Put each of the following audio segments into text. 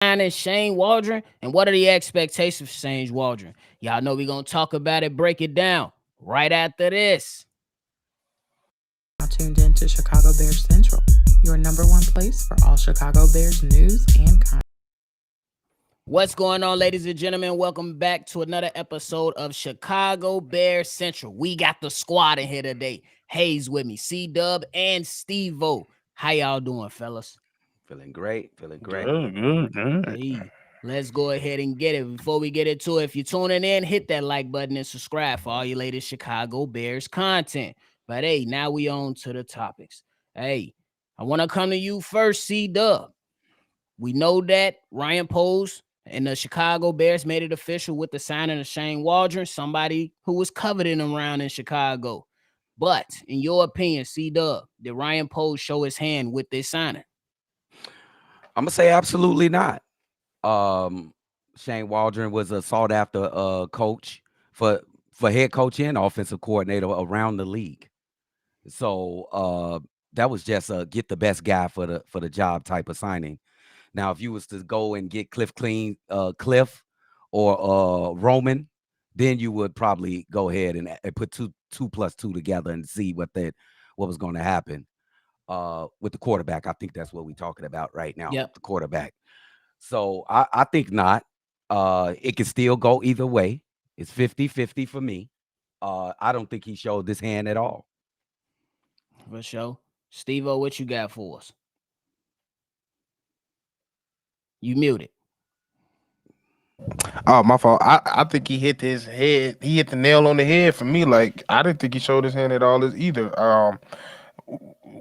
signing Shane Waldron, and what are the expectations for Shane Waldron? Y'all know we're gonna talk about it, break it down right after this. Now tuned in to Chicago Bears Central, your number one place for all Chicago Bears news and content. What's going on, ladies and gentlemen? Welcome back to another episode of Chicago Bears Central. We got the squad in here today. Hayes with me, C-Dub and Steve-O. How y'all doing, fellas? Feeling great. Good. Hey, let's go ahead and get it. Before we get into it, if you're tuning in, hit that like button and subscribe for all your latest Chicago Bears content. But hey, now we on to the topics. Hey, I want to come to you first, C-Dub. We know that Ryan Poles and the Chicago Bears made it official with the signing of Shane Waldron, somebody who was coveted around in Chicago. But in your opinion, C-Dub, did Ryan Poles show his hand with this signing? I'm gonna say absolutely not. Shane Waldron was a sought after coach for head coach and offensive coordinator around the league. So that was just a get the best guy for the job type of signing. Now, if you was to go and get Cliff or Roman, then you would probably go ahead and put two plus two together and see what was going to happen. With the quarterback, I think that's what we're talking about right now. Yep. The quarterback. So I think not. It can still go either way. It's 50-50 for me. I don't think he showed this hand at all. For sure. Steve-O, what you got for us? You muted. Oh, my fault. I think he hit his head. He hit the nail on the head for me. Like, I didn't think he showed his hand at all either.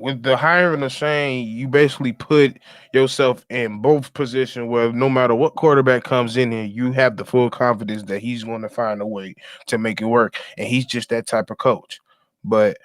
With the hiring of Shane, you basically put yourself in both positions where no matter what quarterback comes in here, you have the full confidence that he's going to find a way to make it work. And he's just that type of coach. But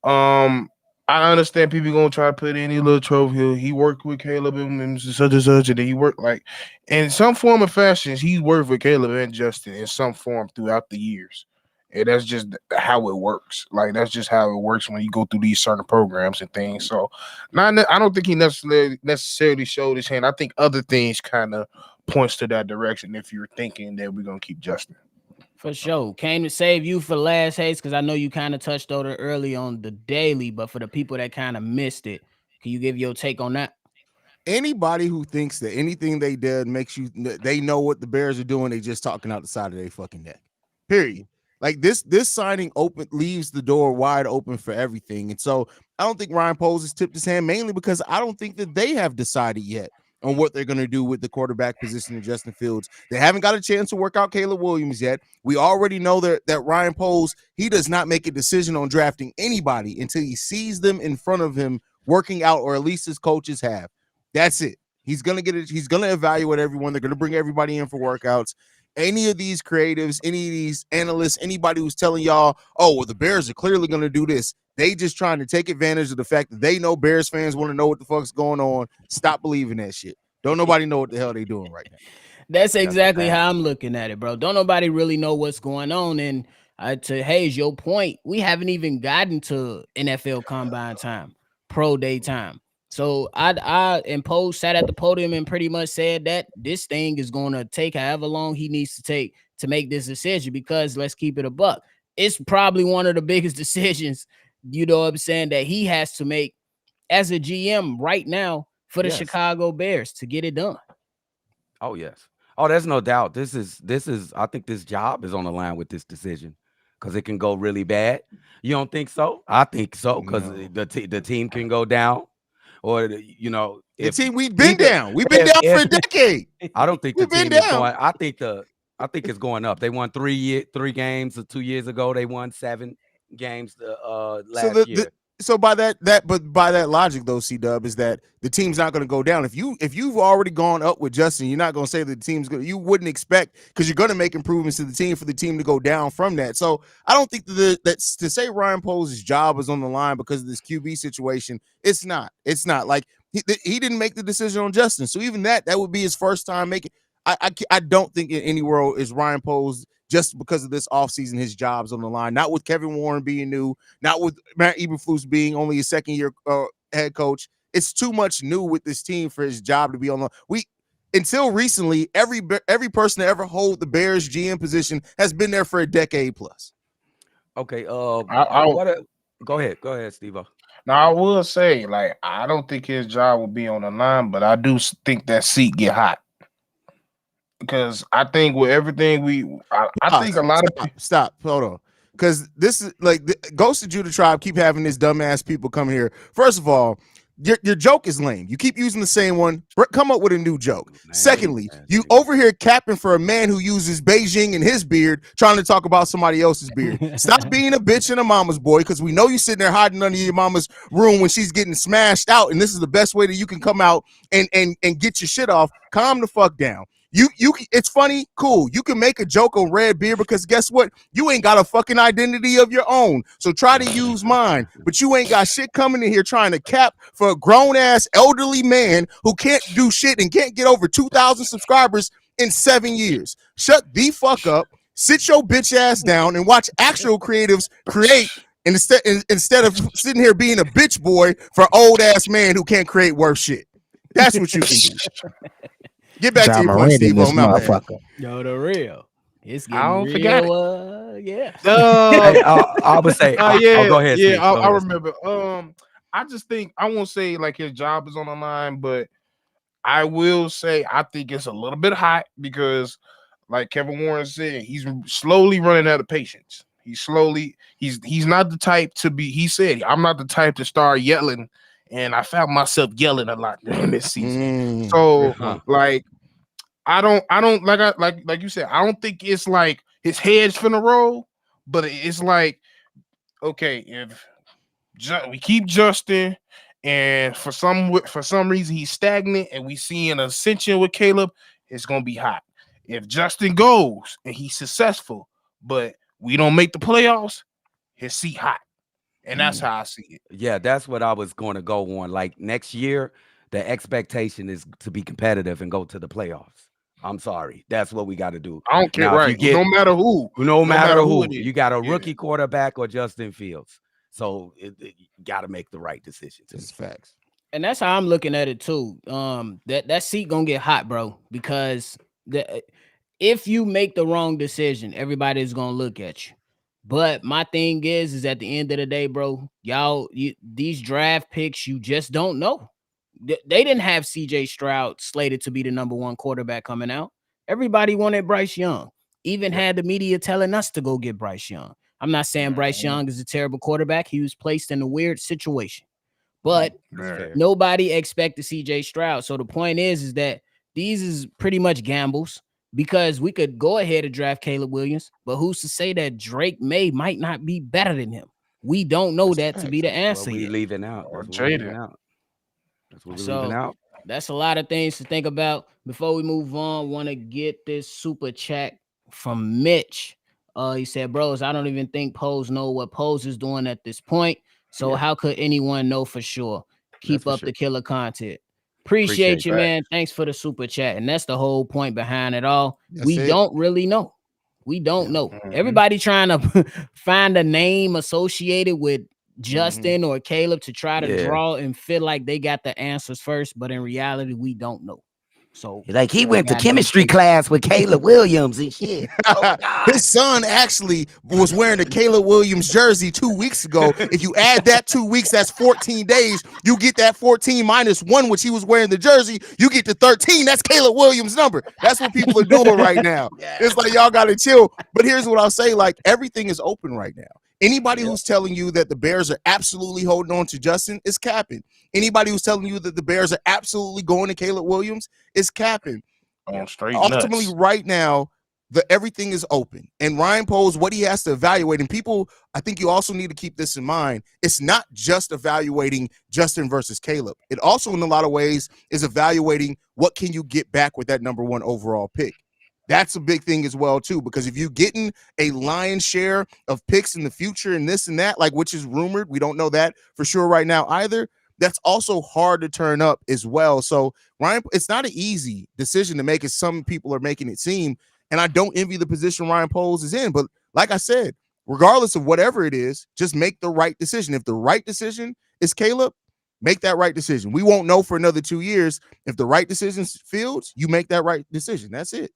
I understand people gonna try to put any little trophy. He worked with Caleb and such and such, and then he worked like in some form or fashion. He worked with Caleb and Justin in some form throughout the years, and that's just how it works. Like that's just how it works when you go through these certain programs and things. So, I don't think he necessarily showed his hand. I think other things kind of points to that direction. If you're thinking that we're gonna keep Justin. For sure. Came to save you for last, Hayes, because I know you kind of touched on it early on the daily, but for the people that kind of missed it, can you give your take on that? Anybody who thinks that anything they did makes you they know what the Bears are doing, they just talking out the side of their fucking neck. Period. Like this signing leaves the door wide open for everything. And so I don't think Ryan Poles has tipped his hand, mainly because I don't think that they have decided yet on what they're going to do with the quarterback position in Justin Fields. They haven't got a chance to work out Caleb Williams yet. We already know that Ryan Poles, he does not make a decision on drafting anybody until he sees them in front of him working out, or at least his coaches have. That's it. He's gonna get it. He's gonna evaluate everyone. They're gonna bring everybody in for workouts. Any of these creatives, any of these analysts, anybody who's telling y'all, oh, well, the Bears are clearly gonna do this. They just trying to take advantage of the fact that they know Bears fans want to know what the fuck's going on. Stop believing that shit. Don't nobody know what the hell they doing right now. That's exactly how I'm looking at it, bro. Don't nobody really know what's going on. And to Hayes, your point, we haven't even gotten to NFL combine time, pro day time. So I and Poe sat at the podium and pretty much said that this thing is going to take however long he needs to take to make this decision, because let's keep it a buck. It's probably one of the biggest decisions, you know what I'm saying, that he has to make as a GM right now for the Chicago Bears to get it done. Oh, yes. Oh, there's no doubt. This is I think this job is on the line with this decision, because it can go really bad. You don't think so? I think so, because the team can go down. Or the team we've been down for a decade. I don't think the team is going. I think it's going up. They won 3 games 2 years ago. They won 7 games last year. So by that logic, though, C-Dub, is that the team's not going to go down. If you've already gone up with Justin, you're not going to say that the team's good. You wouldn't expect, because you're going to make improvements to the team for the team to go down from that. So I don't think that's to say Ryan Poles' job is on the line because of this QB situation. It's not. It's not like he didn't make the decision on Justin. So even that would be his first time making. I don't think in any world is Ryan Poles, just because of this offseason, his job's on the line. Not with Kevin Warren being new, not with Matt Eberflus being only a second-year head coach. It's too much new with this team for his job to be on the. until recently, every person to ever hold the Bears GM position has been there for a decade plus. Okay. I Go ahead, Steve. now I will say, like, I don't think his job will be on the line, but I do think that seat get hot because I think with everything I think a lot of Stop. Hold on. Because this is like Ghost of Judah Tribe keep having this dumbass people come here. First of all, your joke is lame. You keep using the same one. Come up with a new joke. Secondly, you over here capping for a man who uses Beijing in his beard, trying to talk about somebody else's beard. Stop being a bitch and a mama's boy, because we know you sitting there hiding under your mama's room when she's getting smashed out, and this is the best way that you can come out and get your shit off. Calm the fuck down. You it's funny, cool. You can make a joke on red beer because guess what? You ain't got a fucking identity of your own. So try to use mine, but you ain't got shit coming in here trying to cap for a grown ass elderly man who can't do shit and can't get over 2,000 subscribers in 7 years. Shut the fuck up. Sit your bitch ass down and watch actual creatives create. And instead of sitting here being a bitch boy for old ass man who can't create worth shit. That's what you can do. Get back to your point, Steve. Yo, the real. It's getting I don't real. forget Yeah. I would say, go ahead. Yeah, Steve. Go I ahead, remember. I just think I won't say like his job is on the line, but I will say I think it's a little bit hot because, like Kevin Warren said, he's slowly running out of patience. He's not the type to be. He said, "I'm not the type to start yelling," and I found myself yelling a lot during this season. So, like, I don't like you said, I don't think it's like his head's finna roll, but it's like, okay, if we keep Justin, and for some reason he's stagnant, and we see an ascension with Caleb, it's gonna be hot. If Justin goes and he's successful, but we don't make the playoffs, his seat hot, and that's how I see it. Yeah, that's what I was going to go on. Like next year, the expectation is to be competitive and go to the playoffs. I'm sorry, that's what we got to do. I don't care, Now, if you right? get, No matter who, who, you got a Yeah. rookie quarterback or Justin Fields. So you got to make the right decisions. This is facts. And that's how I'm looking at it too. That seat gonna get hot, bro, because if you make the wrong decision, everybody's gonna look at you. But my thing is at the end of the day, bro, these draft picks, you just don't know. They didn't have CJ Stroud slated to be the number one quarterback coming out. Everybody wanted Bryce Young. Even had the media telling us to go get Bryce Young. I'm not saying Bryce Young is a terrible quarterback. He was placed in a weird situation. But nobody expected CJ Stroud. So the point is that these is pretty much gambles, because we could go ahead and draft Caleb Williams, but who's to say that Drake May might not be better than him? We don't know that to be the answer. We leaving out. Or That's what we're leaving out. That's what we're leaving out. That's a lot of things to think about. Before we move on, want to get this super chat from Mitch. He said, bros, I don't even think Pose know what Pose is doing at this point. So how could anyone know for sure? Keep up the killer content. Appreciate you, man. Thanks for the super chat. And that's the whole point behind it all. Don't really know. We don't know. Everybody trying to find a name associated with Justin or Caleb to try to draw and feel like they got the answers first, but in reality, we don't know. So like he went to chemistry class with Caleb Williams and shit. His son actually was wearing a Caleb Williams jersey 2 weeks ago. If you add that 2 weeks, that's 14 days. You get that 14 minus 1, which he was wearing the jersey. You get to 13. That's Caleb Williams' number. That's what people are doing right now. It's like y'all got to chill. But here's what I'll say: like, everything is open right now. Anybody who's telling you that the Bears are absolutely holding on to Justin is capping. Anybody who's telling you that the Bears are absolutely going to Caleb Williams is capping. Ultimately, right now, everything is open. And Ryan Poles, what he has to evaluate, and people, I think you also need to keep this in mind, it's not just evaluating Justin versus Caleb. It also, in a lot of ways, is evaluating what can you get back with that number one overall pick. That's a big thing as well, too, because if you're getting a lion's share of picks in the future and this and that, like which is rumored, we don't know that for sure right now either, that's also hard to turn up as well. So, Ryan, it's not an easy decision to make as some people are making it seem, and I don't envy the position Ryan Poles is in. But like I said, regardless of whatever it is, just make the right decision. If the right decision is Caleb, Make that right decision. We won't know for another 2 years. If the right decision fields, you make that right decision. That's it.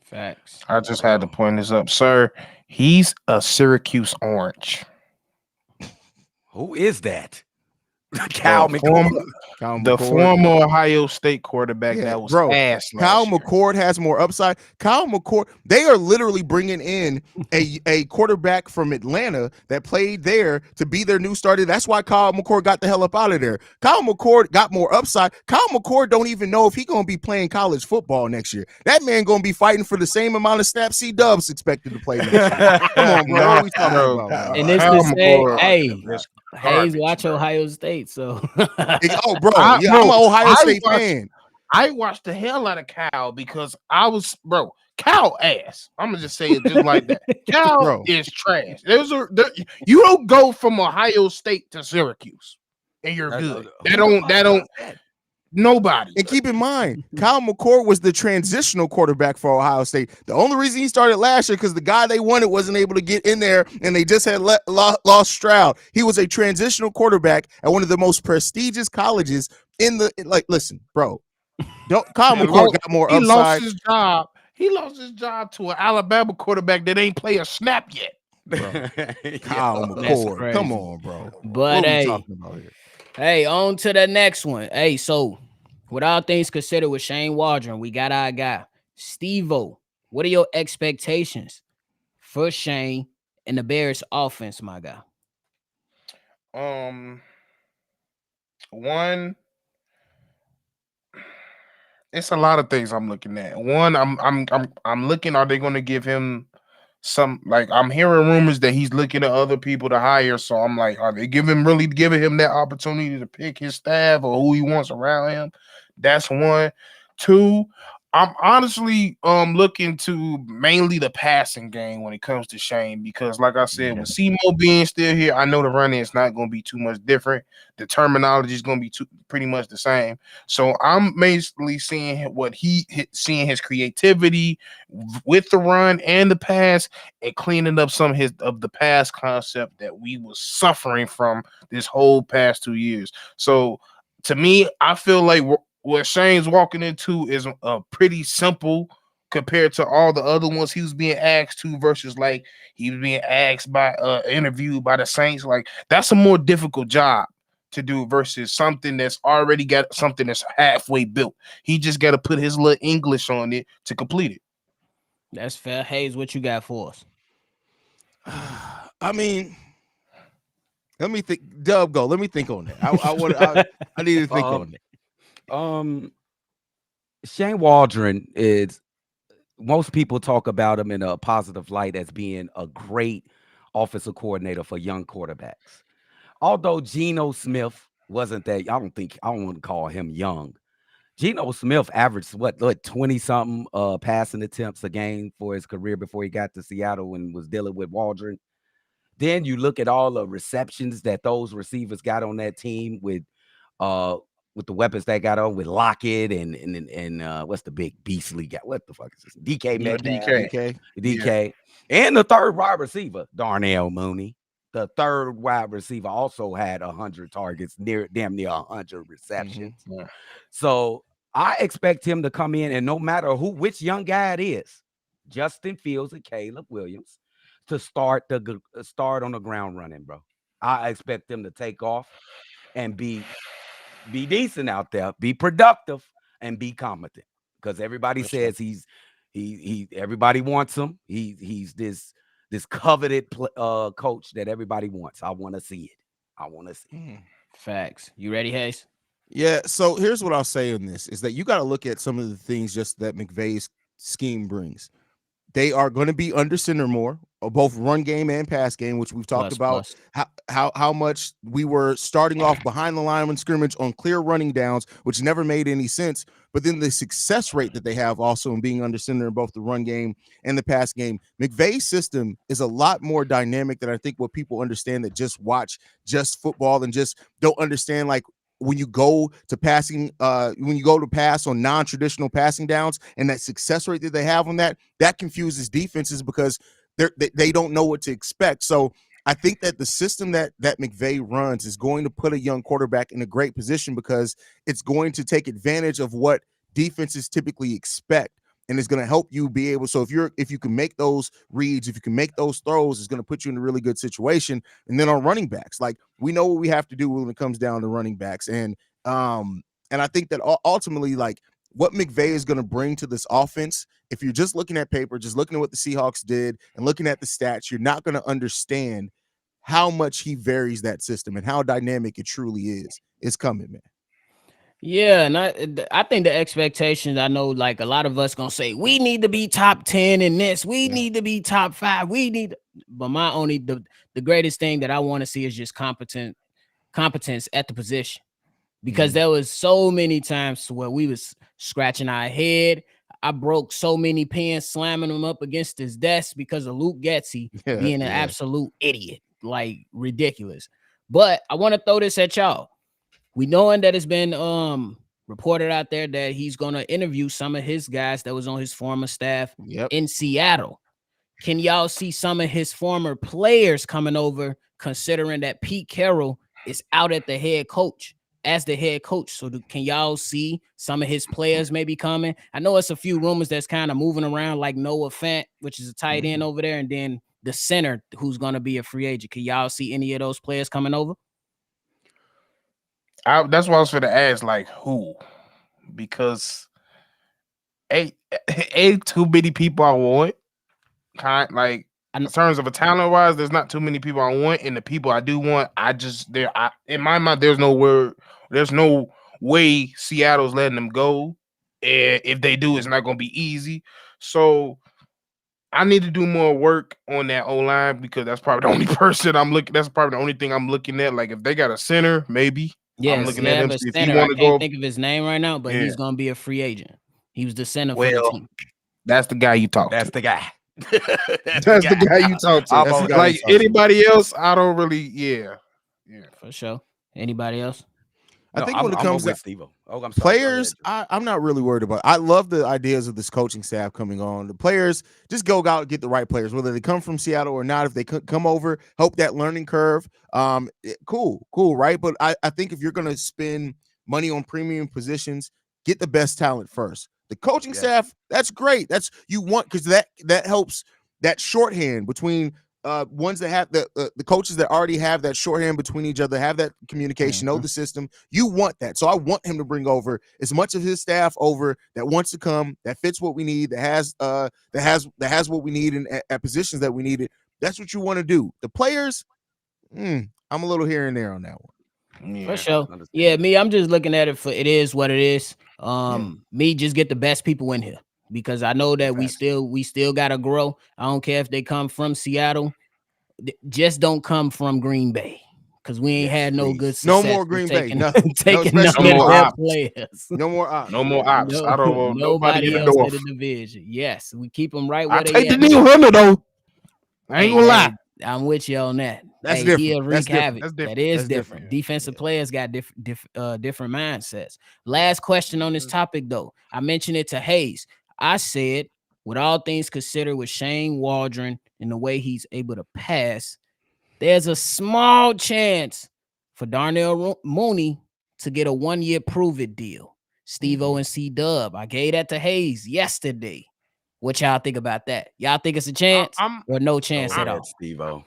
Facts. I just had to point this up, sir. He's a Syracuse Orange. Who is that? Cal The McCord. the former Ohio State quarterback Yeah, that was bro. ass Kyle last year. McCord has more upside. Kyle McCord, they are literally bringing in a quarterback from Atlanta that played there to be their new starter. That's why Kyle McCord got the hell up out of there. Kyle McCord got more upside. Kyle McCord don't even know if he's going to be playing college football next year. That man going to be fighting for the same amount of snaps C-Dub's expected to play next year. Come on, bro. What are we talking about, man? And it's Kyle the same. McCord Hey, is Hayes, garbage, watch bro. Ohio State. So, Oh, bro. I- Yeah, bro, I'm an Ohio I State watched- fan. I watched the hell out of Cal because I was, bro, Cal ass. I'm gonna just say it just like that. Cal Bro. is trash. You don't go from Ohio State to Syracuse and you're good. That don't nobody. And keep in mind, Kyle McCord was the transitional quarterback for Ohio State. The only reason he started last year because the guy they wanted wasn't able to get in there, and they just had lost Stroud. He was a transitional quarterback at one of the most prestigious colleges in the like. Listen, bro, Kyle McCord got more He upside. lost his job. He lost his job to an Alabama quarterback that ain't play a snap yet. Kyle McCord, crazy. come on, bro. but What are we hey, talking about here? hey, on to the next one. Hey, so with all things considered, with Shane Waldron, we got our guy Steve-O. What are your expectations for Shane and the Bears offense, my guy? One, it's a lot of things I'm looking at. One, I'm looking. Are they going to give him some? Like, I'm hearing rumors that he's looking at other people to hire. So I'm like, are they giving him that opportunity to pick his staff or who he wants around him? That's one. Two, I'm honestly looking to mainly the passing game when it comes to Shane because, like I said, with Semo being still here, I know the running is not going to be too much different. The terminology is going to be pretty much the same. So I'm basically seeing seeing his creativity with the run and the pass and cleaning up some of the pass concept that we was suffering from this whole past 2 years. So to me, I feel like what Shane's walking into is pretty simple compared to all the other ones he was being asked to versus like he was being asked by interviewed by the Saints. Like that's a more difficult job to do versus something that's already got something that's halfway built. He just got to put his little English on it to complete it. That's fair. Hayes, what you got for us? I mean, let me think. Dub, go. Let me think on that. I need to think on that. Shane Waldron is, most people talk about him in a positive light as being a great offensive coordinator for young quarterbacks. Although Geno Smith wasn't that, I don't want to call him young. Geno Smith averaged what 20 something passing attempts a game for his career before he got to Seattle and was dealing with Waldron. Then you look at all the receptions that those receivers got on that team with the weapons they got on with Lockett and what's the big beastly guy? What the fuck is this? DK Metcalf. DK. And the third wide receiver, Darnell Mooney. The third wide receiver also had 100 targets, damn near 100 receptions. Mm-hmm. Yeah. So I expect him to come in, and no matter which young guy it is, Justin Fields and Caleb Williams, to start on the ground running, bro. I expect them to take off and be decent out there, be productive, and be competent. Because everybody says everybody wants him. He's this coveted coach that everybody wants. I want to see it. Facts. You ready, Hayes? Yeah. So here's what I'll say on this: is that you got to look at some of the things just that McVay's scheme brings. They are going to be under center more, both run game and pass game, which we've talked about. How much we were starting off behind the line when scrimmage on clear running downs, which never made any sense. But then the success rate that they have also in being under center in both the run game and the pass game. McVay's system is a lot more dynamic than I think what people understand that just watch just football and just don't understand like when you go to passing, when you go to pass on non-traditional passing downs and that success rate that they have on that confuses defenses because they don't know what to expect. So I think that the system that McVay runs is going to put a young quarterback in a great position because it's going to take advantage of what defenses typically expect, and it's going to help you be able. So if you can make those reads, if you can make those throws, it's going to put you in a really good situation. And then on running backs, like we know what we have to do when it comes down to running backs, and I think that ultimately, like what McVay is going to bring to this offense, if you're just looking at paper, just looking at what the Seahawks did and looking at the stats, you're not going to understand how much he varies that system and how dynamic it truly is. It's coming, man. Yeah, and I think the expectations, I know like a lot of us gonna say we need to be top 10 in this, we need to be top 5, but the greatest thing that I want to see is just competence at the position. Because there was so many times where we was scratching our head. I broke so many pens slamming them up against his desk because of Luke Getsy being an absolute idiot, like ridiculous. But I want to throw this at y'all. We knowing that it's been reported out there that he's going to interview some of his guys that was on his former staff in Seattle. Can y'all see some of his former players coming over, considering that Pete Carroll is out at the head coach? As the head coach, so can y'all see some of his players maybe coming? I know it's a few rumors that's kind of moving around, like Noah Fant, which is a tight end over there, and then the center who's going to be a free agent. Can y'all see any of those players coming over? That's why I was going to ask, like, who? Because ain't too many people I want. Like, in terms of a talent wise, there's not too many people I want, and the people I do want, in my mind, there's no way Seattle's letting them go. And if they do, it's not going to be easy. So I need to do more work on that O-line because that's probably the only person I'm looking. That's probably the only thing I'm looking at. Like if they got a center, maybe. Yes, I'm looking at him. If he want to go, I can't think of his name right now, but he's going to be a free agent. He was the center for the team. That's the guy you talk to. That's the guy. That's the guy you talk to. Like anybody else, I don't really. Yeah, for sure. Anybody else? I think when it comes to Steve-O. I'm sorry, players, I'm not really worried about. I love the ideas of this coaching staff coming on. The players, just go out and get the right players, whether they come from Seattle or not. If they could come over, help that learning curve. Cool, right? But I think if you're going to spend money on premium positions, get the best talent first. The coaching staff, that's great. That's you want because that helps that shorthand between ones that have the coaches that already have that shorthand between each other, have that communication, know the system. You want that. So I want him to bring over as much of his staff over that wants to come, that fits what we need, that has what we need at positions that we needed. That's what you want to do. The players, I'm a little here and there on that one. Yeah, for sure. Yeah, I'm just looking at it for it is what it is. Me just get the best people in here. Because I know that we still gotta grow. I don't care if they come from Seattle, just don't come from Green Bay because we ain't had no good success. No more Green Bay. Taking no more players. No more ops. No more ops. I don't want nobody else in the division. Yes, we keep them right where I they take at. the new hunter though. I ain't gonna lie. I'm with you on that. That's different. That's different. That is different. Defensive players got different mindsets. Last question on this topic though. I mentioned it to Hayes. I said, with all things considered, with Shane Waldron and the way he's able to pass, there's a small chance for Darnell Mooney to get a 1-year prove-it deal. Steve-O and C-Dub. I gave that to Hayes yesterday. What y'all think about that? Y'all think it's a chance or no chance at all? Steve-O.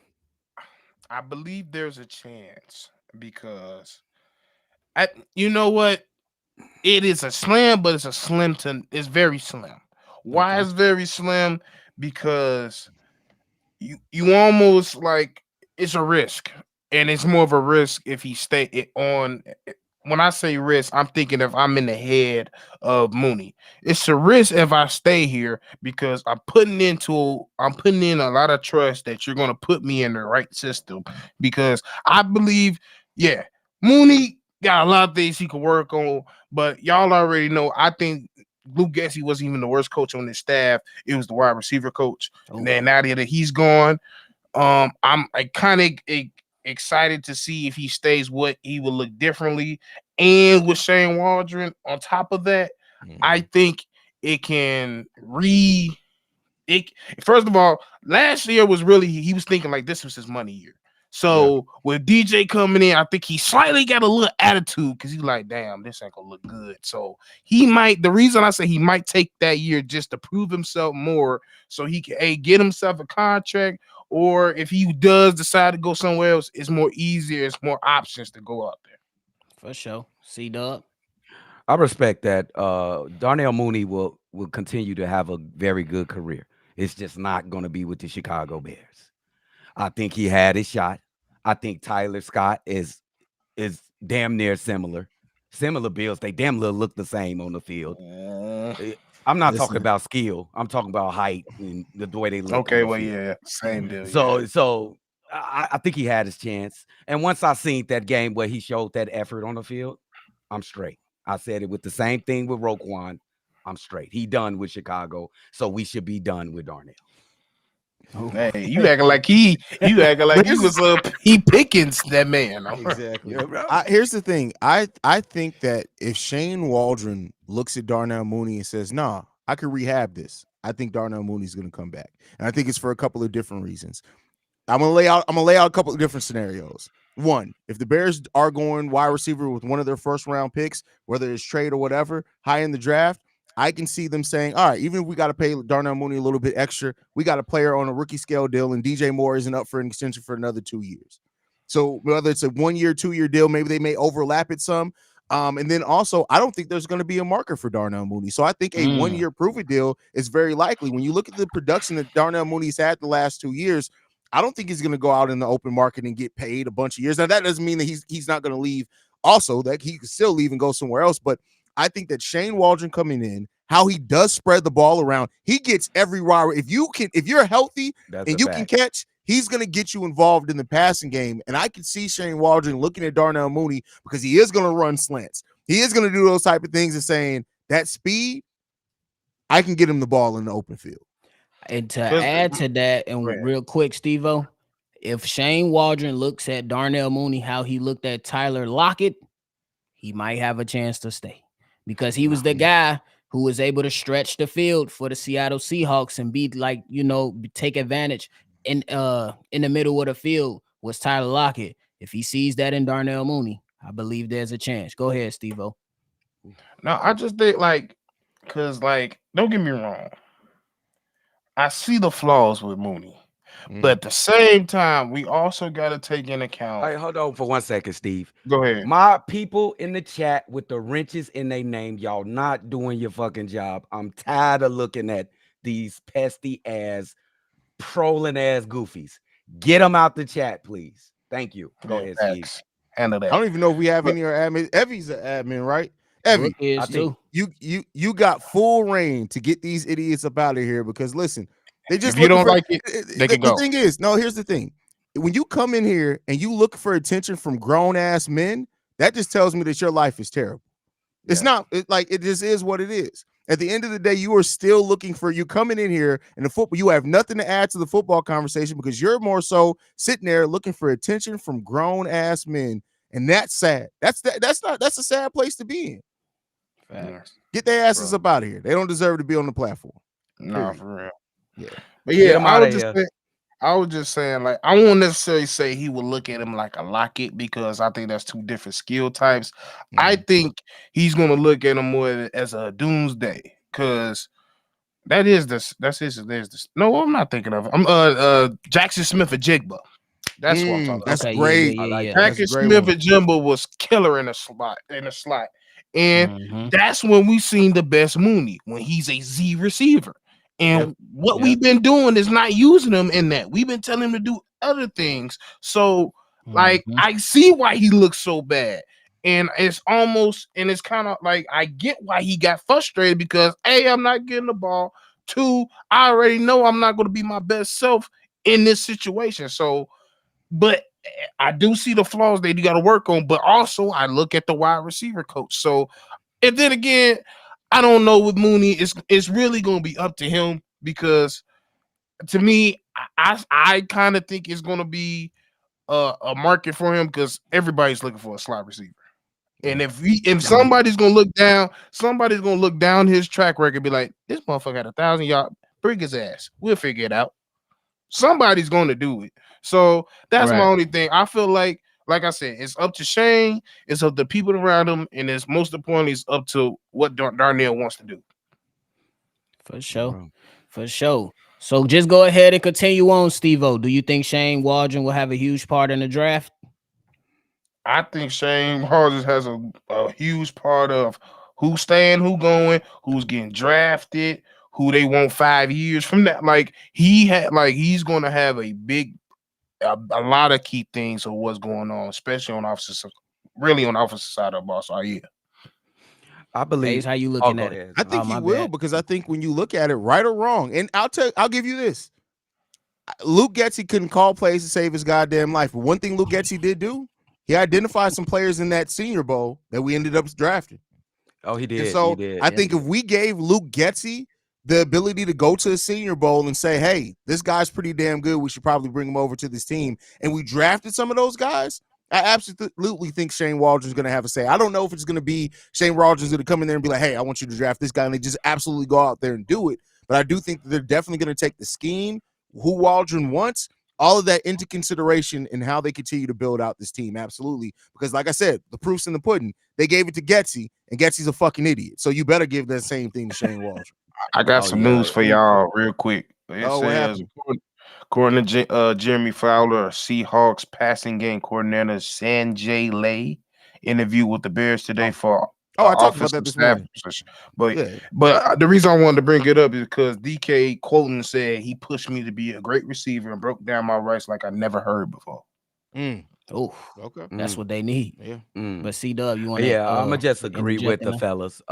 I believe there's a chance because, you know what? It is a slim, but it's very slim. Why is very slim? Because you almost like it's a risk, and it's more of a risk if he stay on. When I say risk, I'm thinking if I'm in the head of Mooney. It's a risk if I stay here because I'm putting in a lot of trust that you're gonna put me in the right system because I believe, Mooney got a lot of things he could work on, but y'all already know. I think Luke Getsy wasn't even the worst coach on his staff. It was the wide receiver coach. And then now that he's gone, I'm kind of excited to see if he stays, what he will look differently. And with Shane Waldron on top of that, I think it can first of all, last year was really he was thinking like this was his money year. So with DJ coming in, I think he slightly got a little attitude because he's like, damn, this ain't gonna look good. So he might. The reason I say he might take that year just to prove himself more, so he can get himself a contract, or if he does decide to go somewhere else, it's more easier. It's more options to go out there. For sure. C-Dub. I respect that. Darnell Mooney will continue to have a very good career. It's just not going to be with the Chicago Bears. I think he had his shot. I think Tyler Scott is damn near similar. Similar bills. They damn near look the same on the field. I'm not talking about skill. I'm talking about height and the way they look. Okay, well, yeah, same deal. So I think he had his chance. And once I seen that game where he showed that effort on the field, I'm straight. I said it with the same thing with Roquan. I'm straight. He done with Chicago, so we should be done with Darnell. Hey, you acting like he was he Pickens, that man. Exactly. Here's the thing. I think that if Shane Waldron looks at Darnell Mooney and says, "Nah, I can rehab this," I think Darnell Mooney's going to come back, and I think it's for a couple of different reasons. I'm gonna lay out a couple of different scenarios. One, if the Bears are going wide receiver with one of their first round picks, whether it's trade or whatever, high in the draft, I can see them saying, all right, even if we got to pay Darnell Mooney a little bit extra, we got a player on a rookie scale deal, and DJ Moore isn't up for an extension for another 2 years. So whether it's a 1 year, 2 year deal, maybe they may overlap it some. And then also, I don't think there's going to be a market for Darnell Mooney. So I think a 1 year prove it deal is very likely. When you look at the production that Darnell Mooney's had the last 2 years, I don't think he's going to go out in the open market and get paid a bunch of years. Now, that doesn't mean that he's not going to leave. Also, that he could still leave and go somewhere else. But I think that Shane Waldron coming in, how he does spread the ball around, he gets every wide. If you're healthy and you can catch, he's going to get you involved in the passing game. And I can see Shane Waldron looking at Darnell Mooney because he is going to run slants. He is going to do those type of things and saying that speed, I can get him the ball in the open field. And to add to that, and real quick, Steve-O, if Shane Waldron looks at Darnell Mooney how he looked at Tyler Lockett, he might have a chance to stay because he was the guy who was able to stretch the field for the Seattle Seahawks and be like, take advantage in the middle of the field was Tyler Lockett. If he sees that in Darnell Mooney, I believe there's a chance. Go ahead, Steve-O. No, I just think because don't get me wrong. I see the flaws with Mooney, but at the same time, we also got to take into account. Hey, hold on for 1 second, Steve. Go ahead. My people in the chat with the wrenches in their name, y'all not doing your fucking job. I'm tired of looking at these pesty ass, trolling ass goofies. Get them out the chat, please. Thank you. Go ahead, Steve. Handle that. I don't even know if we have any of our admins. Evie's an admin, right? Evie, is too. You got full reign to get these idiots up out of here because listen, they just if you don't like it, they can go. The thing is, no, here's the thing. When you come in here and you look for attention from grown ass men, that just tells me that your life is terrible. It's not it just is what it is. At the end of the day, you are still looking for you coming in here in the football. You have nothing to add to the football conversation because you're more so sitting there looking for attention from grown ass men. And that's sad. That's a sad place to be in. Facts. Get their asses up out of here. They don't deserve to be on the platform. No, for real. Yeah. But yeah, I was just saying, I won't necessarily say he would look at him like a Lockett because I think that's two different skill types. I think he's gonna look at him more as a doomsday because there's this. No, I'm not thinking of it. I'm Jackson Smith and Jigba. That's what I'm talking about. That's great. Jackson Smith and Jimbo was killer in the slot. And that's when we seen the best Mooney, when he's a Z receiver. And what we've been doing is not using him in that. We've been telling him to do other things. So, I see why he looks so bad. And it's kind of like I get why he got frustrated because A, I'm not getting the ball. 2, I already know I'm not going to be my best self in this situation. So, but I do see the flaws that you got to work on, but also I look at the wide receiver coach. So, and then again, I don't know with Mooney. It's really going to be up to him because to me, I kind of think it's going to be a market for him because everybody's looking for a slot receiver. And if somebody's going to look down his track record and be like, this motherfucker had 1,000 yards, bring his ass. We'll figure it out. Somebody's going to do it. So that's my Right. only thing. I feel like I said, it's up to Shane, it's up to people around him, and it's most importantly, it's up to what Darnell wants to do. For sure. Bro. For sure. So just go ahead and continue on, Steve-O. Do you think Shane Waldron will have a huge part in the draft? I think Shane Hodges has a huge part of who's staying, who going, who's getting drafted, who they want 5 years from that. Like he's going to have a lot of key things of what's going on, especially on really on the offensive side of the ball. So yeah, I Hayes, believe. how you Oh, looking go at it? ahead. I think Oh, he my will bad. because I think when you look at it, right or wrong, and I'll give you this. Luke Getsy couldn't call plays to save his goddamn life. But one thing Luke Getsy did do, he identified some players in that Senior Bowl that we ended up drafting. Oh, he And did. He so did. I Yeah, think he if did. we gave Luke Getsy the ability to go to the Senior Bowl and say, hey, this guy's pretty damn good, we should probably bring him over to this team, and we drafted some of those guys, I absolutely think Shane Waldron's going to have a say. I don't know if it's going to be Shane Waldron's going to come in there and be like, hey, I want you to draft this guy, and they just absolutely go out there and do it. But I do think that they're definitely going to take the scheme, who Waldron wants, all of that into consideration in how they continue to build out this team. Absolutely. Because like I said, the proof's in the pudding. They gave it to Getsy, and Getsy's a fucking idiot. So you better give that same thing to Shane Waldron. I got Oh some yeah. news for y'all real quick. It Oh, what says, happened? according to Jeremy Fowler, Seahawks passing game coordinator Sanjay Lay interview with the Bears today for Oh, I talked about offensive that this staff morning. position. But Yeah. the reason I wanted to bring it up is because DK Colton said he pushed me to be a great receiver and broke down my rights like I never heard before. Oh, Okay. that's what they need. Yeah. But C-Dub, you want to Yeah, I'm gonna just agree with interject in the there? fellas.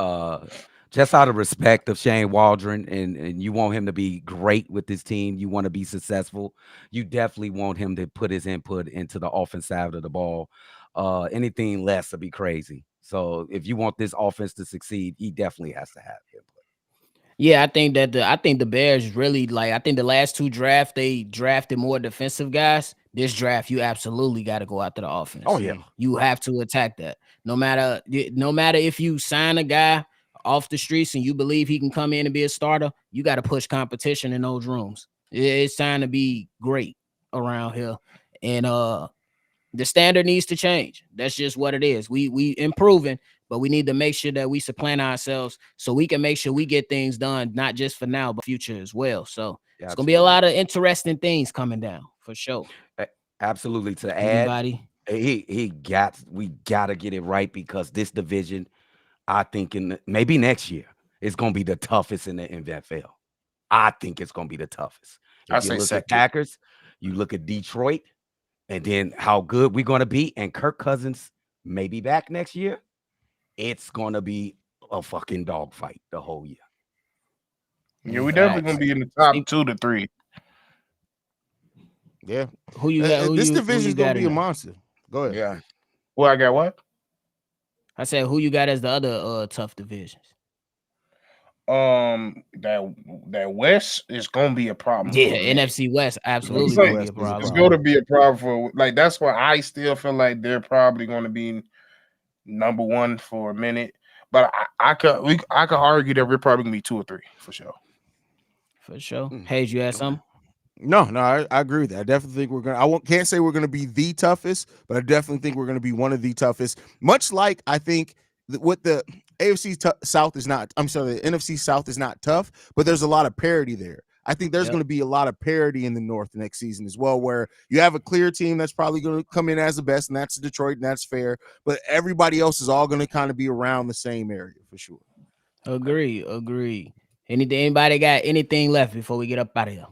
Just out of respect of Shane Waldron, and you want him to be great with this team. You want to be successful. You definitely want him to put his input into the offense side of the ball. Anything less would be crazy. So if you want this offense to succeed, he definitely has to have input. Yeah, I think the Bears really I think the last two drafts they drafted more defensive guys. This draft, you absolutely got to go after the offense. Oh yeah, You have to attack that. No matter if you sign a guy off the streets and you believe he can come in and be a starter, you got to push competition in those rooms. It's time to be great around here, and the standard needs to change. That's just what it is. We improving, but we need to make sure that we supplant ourselves so we can make sure we get things done, not just for now, but future as well. So it's gonna be a lot of interesting things coming down for sure. Absolutely. To add, Anybody? we gotta get it right because this division, I think maybe next year, is gonna be the toughest in the NFL. I think it's gonna be the toughest. I If you say look at second. Packers, you look at Detroit, and then how good we're gonna be, and Kirk Cousins may be back next year. It's gonna be a fucking dogfight the whole year. Yeah, we definitely gonna be in the top 2 to 3. Yeah. Who you got? This who division you is going got to be in a there? monster. Go ahead. Yeah. Well, I got what? I said who you got as the other tough divisions. That West is gonna be a problem. Yeah, for a minute. NFC West absolutely It's gonna like- be a problem. It's going to be a problem for that's why I still feel like they're probably going to be number 1 for a minute. But I could argue that we're probably gonna be 2 or 3 for sure. For sure. Hayes, you had something? No, I agree with that. I definitely think we're gonna. Can't say we're gonna be the toughest, but I definitely think we're gonna be one of the toughest. Much like I think what the AFC South is not. I'm sorry, the NFC South is not tough, but there's a lot of parity there. I think there's going to be a lot of parity in the North next season as well, where you have a clear team that's probably going to come in as the best, and that's Detroit, and that's fair. But everybody else is all going to kind of be around the same area for sure. Agree. Anybody got anything left before we get up out of here?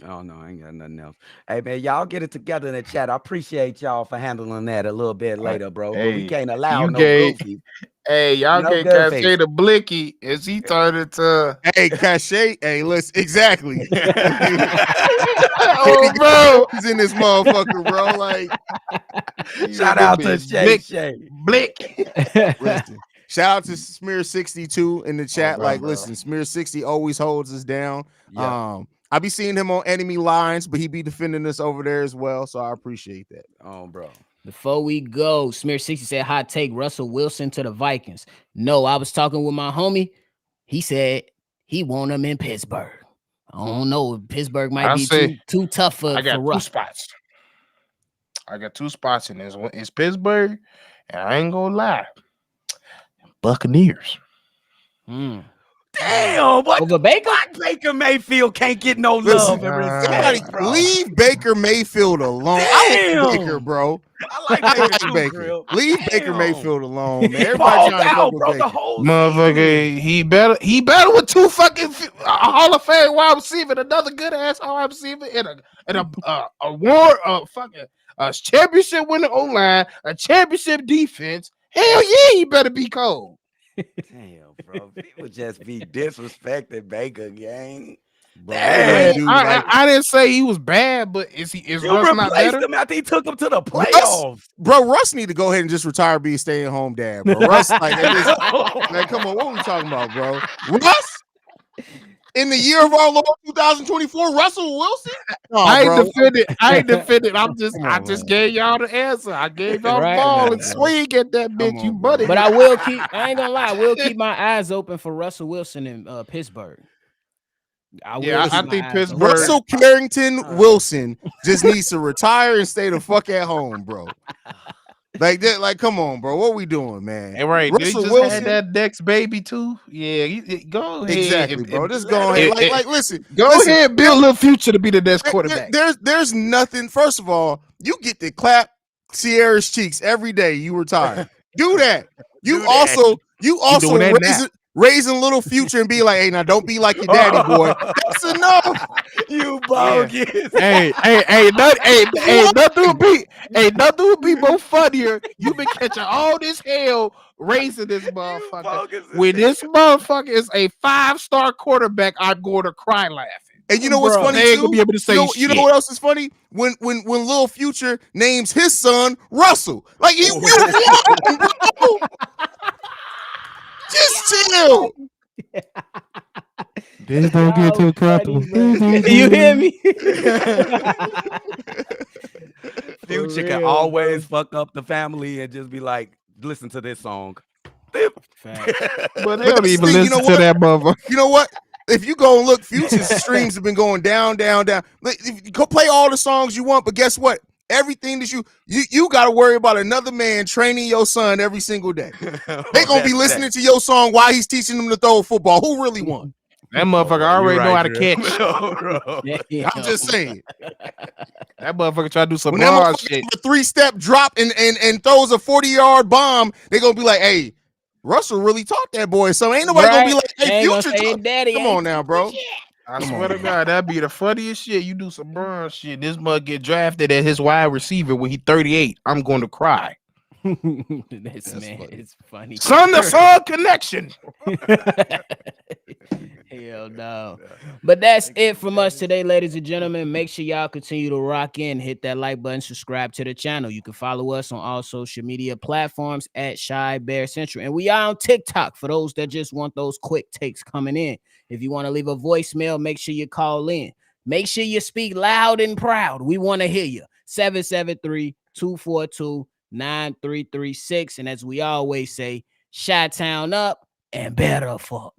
Oh no, I ain't got nothing else. Hey man, y'all get it together in the chat. I appreciate y'all for handling that a little bit later, bro. But we can't allow no goofies. Hey, y'all No can't good say face. the blicky as he turned into. Hey, Cachet. Hey, listen, exactly. Oh, bro, he's in this motherfucker, bro. Like, Shout out to Shay. Blick. listen. Shout out to Smear62 in the chat. bro, bro. Listen, Smear60 always holds us down. Yeah. I be seeing him on enemy lines, but he be defending us over there as well. So I appreciate that. Oh, bro. Before we go, Smear60 said, hot take, Russell Wilson to the Vikings. No, I was talking with my homie. He said he want him in Pittsburgh. I don't know. Pittsburgh might I be say too tough for I got two Russ. spots. I got two spots in this one. It's Pittsburgh, and I ain't gonna lie, Buccaneers. Mm. Damn, what Over the Baker? fuck? Baker Mayfield can't get no Listen, love and Somebody respect, bro. leave Baker Mayfield alone. I like Baker, Damn. bro. I like I Baker like too, Baker. Grill. Leave Baker Damn. Mayfield alone, man. He Everybody balled trying to fuck out, with bro, the Baker. whole season. Motherfucker, he better with two fucking Hall of Fame wide receiver, another good ass wide receiver, and a award, fucking a championship winning O line, a championship defense. Hell yeah, he better be cold. Damn, bro. People just be disrespecting Baker, gang. Bro, Damn. dude, I didn't say he was bad, but is You Russ not replaced better? him after he took him to the playoffs. Russ need to go ahead and just retire, be a stay-at-home dad, bro. Russ, like, come on, what are we talking about, bro? Russ, in the year of our Lord 2024, Russell Wilson. Oh, I bro. ain't defended. I just man. gave y'all the answer. I gave y'all Right. the ball Come and on, swing at that bitch. on, You bro. buddy. But I will keep. I ain't gonna lie. I will keep my eyes open for Russell Wilson in Pittsburgh. I think Pittsburgh- Russell Carrington Wilson just needs to retire and stay the fuck at home, bro. Like that, like, come on, bro. What we doing, man? Hey, right. They Russell just Wilson. had that next baby too. Yeah, go ahead. Exactly, bro. Just go ahead. Like, listen. Go listen, ahead, build a little future to be the next quarterback. There's nothing. First of all, you get to clap Sierra's cheeks every day you retire. Do that. You also doing that raising little future and be like, hey, now don't be like your daddy, boy. That's enough. You bogus. Hey, nothing would be more funnier. You've been catching all this hell raising this motherfucker. bogus as When this motherfucker is a 5-star quarterback, I'm going to cry laughing. And you know what's funny They ain't too? gonna be able to say you know what else is funny? When Lil Future names his son Russell. Like you won, bro. Just chill. This don't get too comfortable. You hear me? Future For can real, always fuck up the family and just be like, listen to this song. Facts. But they don't even see, you listen know to what? that motherfucker. You know what? If you go and look, Future's streams have been going down. Go play all the songs you want, but guess what? Everything that you got to worry about another man training your son every single day. They gonna be listening to your song while he's teaching them to throw a football. Who really won? That motherfucker already know how to catch. Yeah, I'm just saying. That motherfucker try to do some When that broad motherfucker shit. have a 3-step drop and throws a 40-yard bomb, they gonna be like, hey, Russell really taught that boy. So ain't nobody gonna be like, hey, Ain't gonna Future say taught. daddy. Come on now, bro. I swear to God, that'd be the funniest shit. You do some broad shit. This mug get drafted as his wide receiver when he 38. I'm going to cry. This man funny. is funny. Son to son connection. Hell no. But that's it from us today, ladies and gentlemen. Make sure y'all continue to rock in, hit that like button, subscribe to the channel. You can follow us on all social media platforms at Shy Bear Central. And we are on TikTok for those that just want those quick takes coming in. If you want to leave a voicemail, make sure you call in. Make sure you speak loud and proud. We want to hear you. 773-242-9336. And as we always say, Chi-Town up and better fuck.